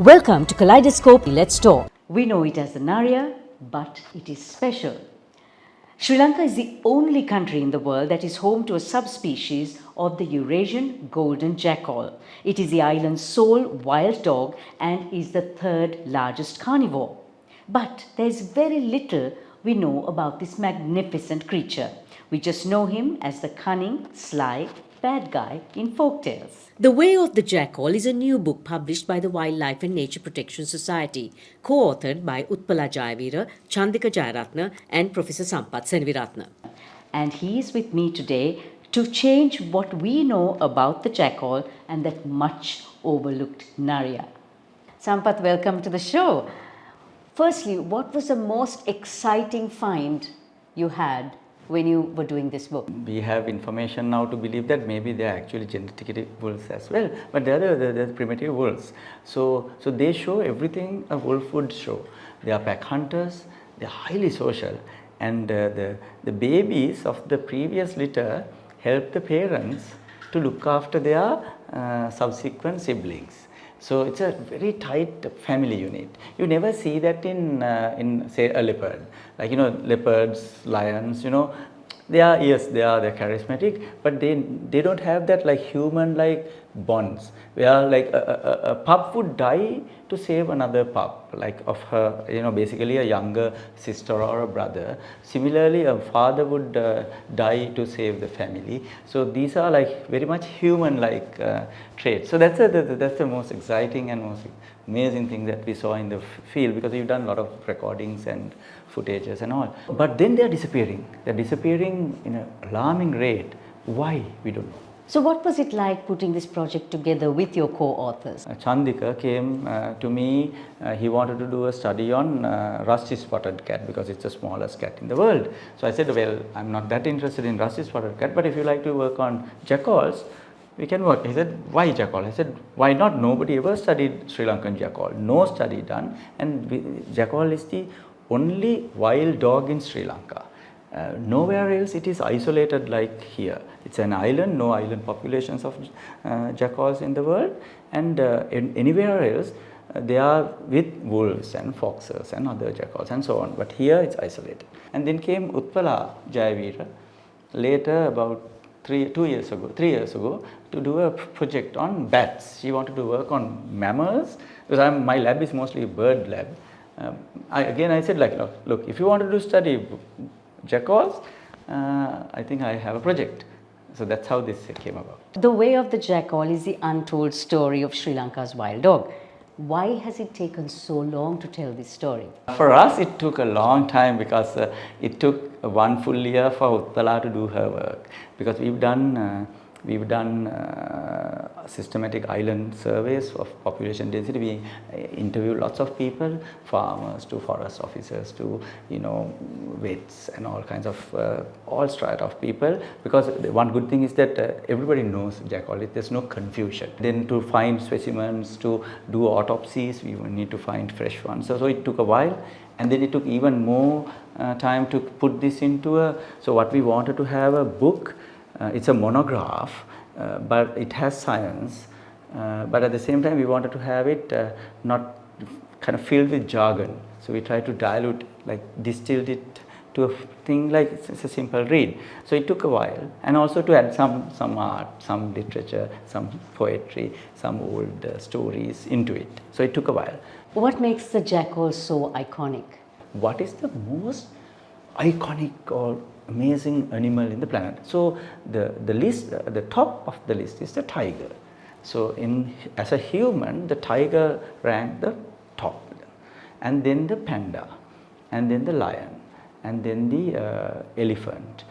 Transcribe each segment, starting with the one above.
Welcome to Kaleidoscope. Let's talk. We know it as the Narya, but it is special. Sri Lanka is the only country in the world that is home to a subspecies of the Eurasian Golden Jackal. It is the island's sole wild dog and is the third largest carnivore. But there is very little we know about this magnificent creature. We just know him as the cunning, sly, bad guy in folktales. The Way of the Jackal is a new book published by the Wildlife and Nature Protection Society, co-authored by Utpala Jayavira, Chandika Jayaratne and Professor Sampath Seneviratne. And he is with me today to change what we know about the jackal and that much overlooked Narya. Sampath, welcome to the show. Firstly, what was the most exciting find you had when you were doing this book? We have information now to believe that maybe they are actually genetically wolves as well, but they are the primitive wolves. So they show everything a wolf would show. They are pack hunters, they are highly social, and the babies of the previous litter help the parents to look after their subsequent siblings. So it's a very tight family unit. You never see that in say a leopard. Like leopards, lions. They're charismatic, but they don't have that like human like bonds. Where like a pup would die to save another pup, like of her basically a younger sister or a brother. Similarly, a father would die to save the family. So these are like very much human like traits. So that's the most exciting and most amazing thing that we saw in the field, because we've done a lot of recordings and footages and all. But then they're disappearing. They're disappearing in an alarming rate. Why? We don't know. So what was it like putting this project together with your co-authors? Chandika came to me. He wanted to do a study on rusty spotted cat because it's the smallest cat in the world. So I said, well, I'm not that interested in rusty spotted cat, but if you like to work on jackals, we can work. He said, why jackal? I said, why not? Nobody ever studied Sri Lankan jackal. No study done. And jackal is the only wild dog in Sri Lanka. Nowhere else it is isolated like here. It's an island, no island populations of jackals in the world, and anywhere else they are with wolves and foxes and other jackals and so on. But here it's isolated. And then came Utpala Jayavira later, about 3 years ago, to do a project on bats. She wanted to work on mammals, because my lab is mostly a bird lab. I said, like, look, if you wanted to study jackals, I think I have a project. So that's how this came about. The Way of the Jackal is the untold story of Sri Lanka's wild dog. Why has it taken so long to tell this story? For us, it took a long time, because it took 1 full year for Utpala to do her work, because we've done systematic island surveys of population density. We interviewed lots of people, farmers to forest officers to vets and all kinds of all strata of people, because one good thing is that everybody knows jackal. There's no confusion. Then to find specimens, to do autopsies, we need to find fresh ones. So it took a while, and then it took even more time to put this into so what we wanted to have a book. It's a monograph, but it has science, but at the same time we wanted to have it not kind of filled with jargon. So we tried to dilute, like distilled it to a thing like it's a simple read. So it took a while, and also to add some art, some literature, some poetry, some old stories into it. So it took a while. What makes the jackal so iconic? What is the most iconic or amazing animal in the planet? So the list, the top of the list is the tiger. So as a human, the tiger ranked the top, and then the panda, and then the lion, and then the elephant,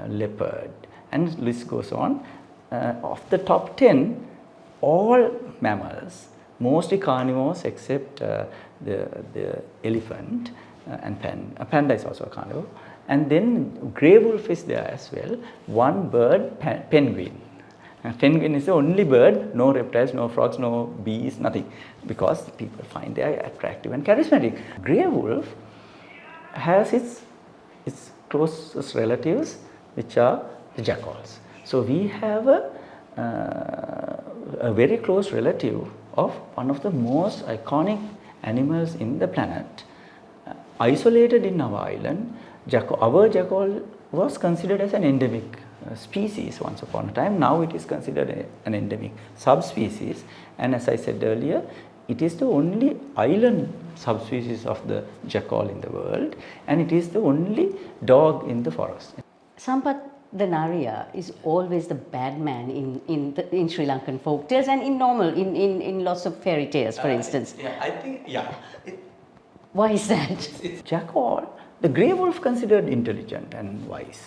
leopard, and list goes on. Of the top 10, all mammals, mostly carnivores except the elephant and panda is also a carnivore. And then grey wolf is there as well. One bird, penguin. Penguin is the only bird, no reptiles, no frogs, no bees, nothing, because people find they are attractive and charismatic. Grey wolf has its closest relatives, which are the jackals. So we have a very close relative of one of the most iconic animals in the planet, isolated in our island. Our jackal was considered as an endemic species once upon a time. Now it is considered an endemic subspecies, and as I said earlier, it is the only island subspecies of the jackal in the world, and it is the only dog in the forest. Sampath, the Narya is always the bad man in Sri Lankan folk tales and in lots of fairy tales, for instance. I think, Why is that? Jackal, the grey wolf considered intelligent and wise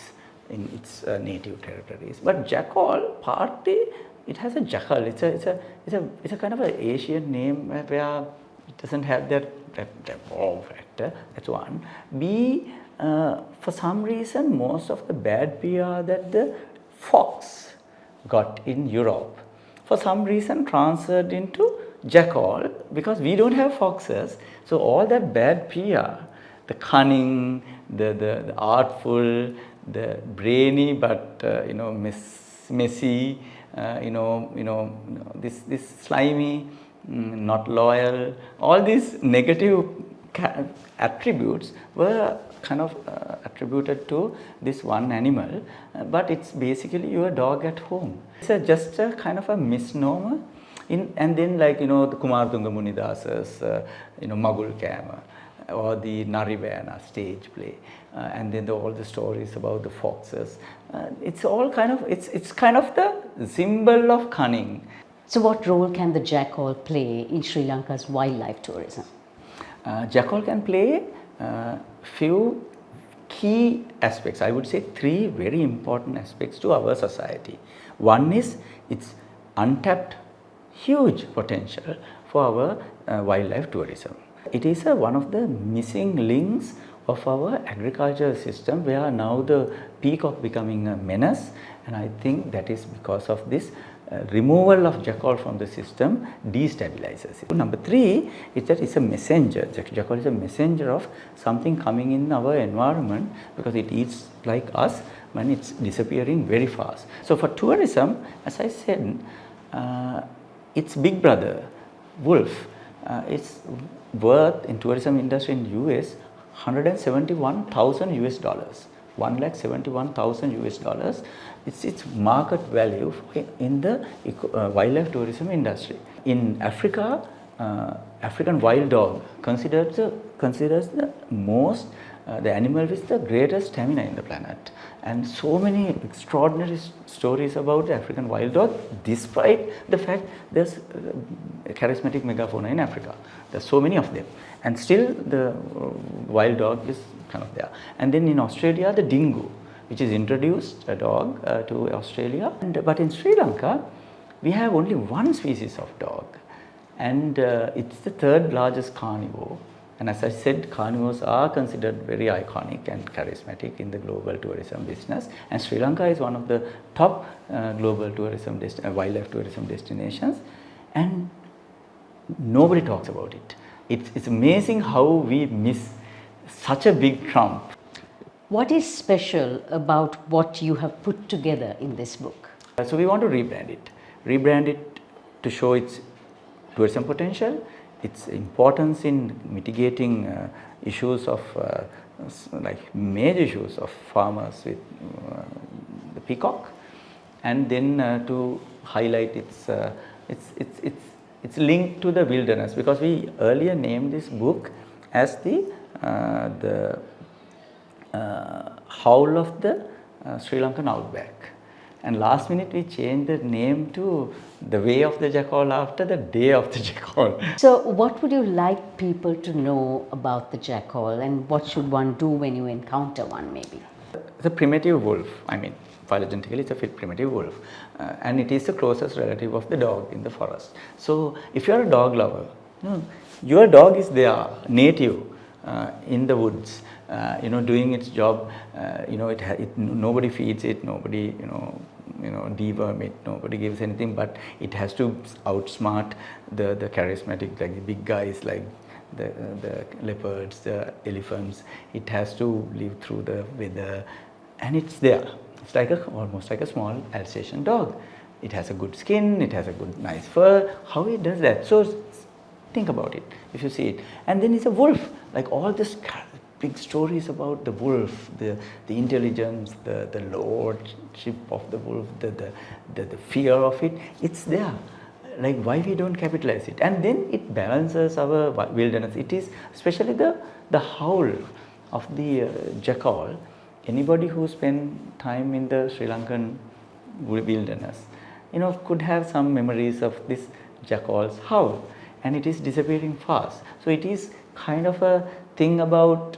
in its native territories, but jackal, partly it has a jackal. It's a kind of an Asian name where it doesn't have that wow factor. That's one. B, for some reason, most of the bad PR that the fox got in Europe, for some reason transferred into jackal, because we don't have foxes. So all that bad PR, the cunning, the artful, the brainy but messy, this slimy, not loyal, all these negative attributes were kind of attributed to this one animal, but it's basically your dog at home. It's just a kind of a misnomer. And then, like the Kumartunga Munidasa's Magul Kama, or the Narivana stage play, and then all the stories about the foxes. It's all kind of it's kind of the symbol of cunning. So what role can the jackal play in Sri Lanka's wildlife tourism? Jackal can play few key aspects. I would say three very important aspects to our society. One is its untapped huge potential for our wildlife tourism. It is one of the missing links of our agricultural system, where now the peacock becoming a menace, and I think that is because of this removal of jackal from the system destabilizes it. Number three is that it's a messenger. Jackal is a messenger of something coming in our environment, because it eats like us when it's disappearing very fast. So for tourism, as I said, its big brother, wolf, it's worth in tourism industry in US $171,000 US, $171,000 US. It's its market value in the wildlife tourism industry. In Africa, African wild dog considers the most the animal with the greatest stamina in the planet, and so many extraordinary stories about the African wild dog, despite the fact there's a charismatic megafauna in Africa. There's so many of them, and still the wild dog is kind of there. And then in Australia, the dingo, which is introduced a dog to Australia, but in Sri Lanka we have only one species of dog, and it's the third largest carnivore. And as I said, carnivores are considered very iconic and charismatic in the global tourism business, and Sri Lanka is one of the top global tourism wildlife tourism destinations, and nobody talks about it. It's amazing how we miss such a big trump. What is special about what you have put together in this book? So we want to rebrand it to show its tourism potential, its importance in mitigating issues of like major issues of farmers with the peacock, and then to highlight its link to the wilderness, because we earlier named this book as the Howl of the Sri Lankan Outback, and last minute we changed the name to The Way of the Jackal after the Day of the Jackal. So what would you like people to know about the jackal, and what should one do when you encounter one maybe? The primitive wolf, I mean phylogenetically it's a primitive wolf, and it is the closest relative of the dog in the forest. So if you are a dog lover, your dog is there, native, in the woods, doing its job. Nobody feeds it, nobody deworm it, nobody gives anything, but it has to outsmart the charismatic, like the big guys, like the leopards, the elephants. It has to live through the weather, and it's there. It's like almost like a small Alsatian dog. It has a good skin, it has a good nice fur. How it does that? So think about it if you see it. And then it's a wolf, like all this big stories about the wolf, the intelligence, the lordship of the wolf, the fear of it. It's there. Like why we don't capitalize it? And then it balances our wilderness. It is especially the howl of the jackal. Anybody who spent time in the Sri Lankan wilderness, could have some memories of this jackal's howl, and it is disappearing fast. So it is kind of a thing about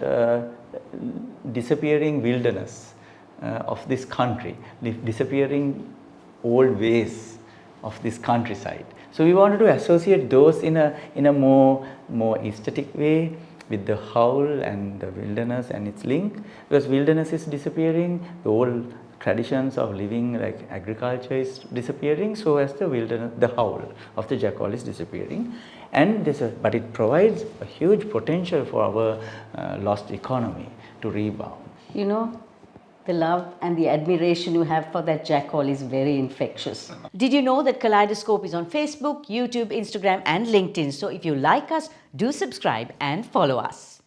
disappearing wilderness of this country, disappearing old ways of this countryside. So we wanted to associate those in a more aesthetic way with the howl and the wilderness and its link, because wilderness is disappearing, the old traditions of living like agriculture is disappearing, so as the wilderness, the howl of the jackal is disappearing. And but it provides a huge potential for our lost economy to rebound. The love and the admiration you have for that jackal is very infectious. Did you know that Kaleidoscope is on Facebook, YouTube, Instagram and LinkedIn? So if you like us, do subscribe and follow us.